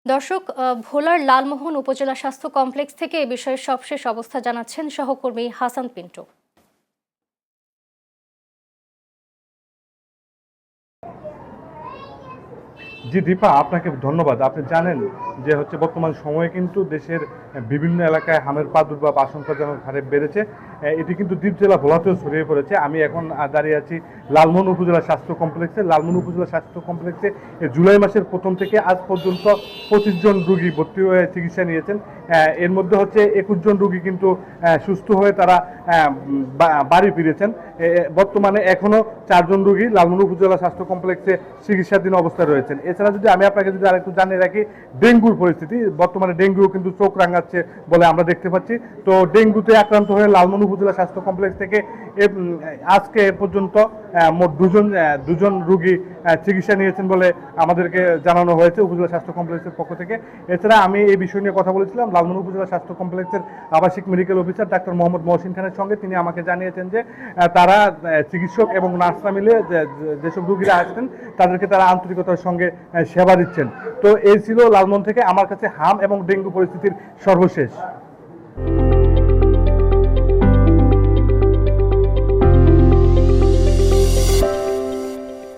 দর্শক, ভোলার লালমোহন উপজেলা স্বাস্থ্য কমপ্লেক্স থেকে এ বিষয়ে সবশেষ অবস্থা জানাচ্ছেন সহকর্মী হাসান পিন্টু। জি দীপা, আপনাকে ধন্যবাদ। আপনি জানেন যে বর্তমান সময়ে কিন্তু দেশের বিভিন্ন এলাকায় হামের প্রাদুর্ভাব আশঙ্কাজনক হারে বেড়েছে। এটি কিন্তু দ্বীপ জেলা ভোলাতেও ছড়িয়ে পড়েছে। আমি এখন দাঁড়িয়ে আছি লালমোহন উপজেলা স্বাস্থ্য কমপ্লেক্সে। লালমোহন উপজেলা স্বাস্থ্য কমপ্লেক্সে জুলাই মাসের প্রথম থেকে আজ পর্যন্ত 25 জন রোগী ভর্তি হয়ে চিকিৎসা নিয়েছেন। এর মধ্যে 21 জন রোগী কিন্তু সুস্থ হয়ে তারা বাড়ি ফিরেছেন। বর্তমানে এখনো 4 জন রোগী লালমোহন উপজেলা স্বাস্থ্য কমপ্লেক্সে চিকিৎসাধীন অবস্থায় রয়েছেন। এছাড়া যদি আমি আপনাকে আরেকটু জানিয়ে রাখি, ডেঙ্গুর পরিস্থিতি বর্তমানে ডেঙ্গুও কিন্তু চোখ রাঙাচ্ছে বলে আমরা দেখতে পাচ্ছি। তো ডেঙ্গুতে আক্রান্ত হয়ে লালমোহন উপজেলা স্বাস্থ্য কমপ্লেক্স থেকে আজকে এ পর্যন্ত মোট দুজন রোগী চিকিৎসা নিয়েছেন বলে আমাদেরকে জানানো হয়েছে উপজেলা স্বাস্থ্য কমপ্লেক্সের পক্ষ থেকে। এছাড়া আমি এই বিষয় নিয়ে কথা বলেছিলাম লালমোহন উপজেলা স্বাস্থ্য কমপ্লেক্সের আবাসিক medical officer doctor Mohammad Mohsin খানের সঙ্গে। তিনি আমাকে জানিয়েছেন যে তারা চিকিৎসক এবং নার্সরা মিলে যেসব রোগীরা আসছেন তাদেরকে তারা আন্তরিকতার সঙ্গে সেবা দিচ্ছেন। তো এই ছিল লালমোহন থেকে আমার কাছে হাম এবং ডেঙ্গু পরিস্থিতির সর্বশেষ।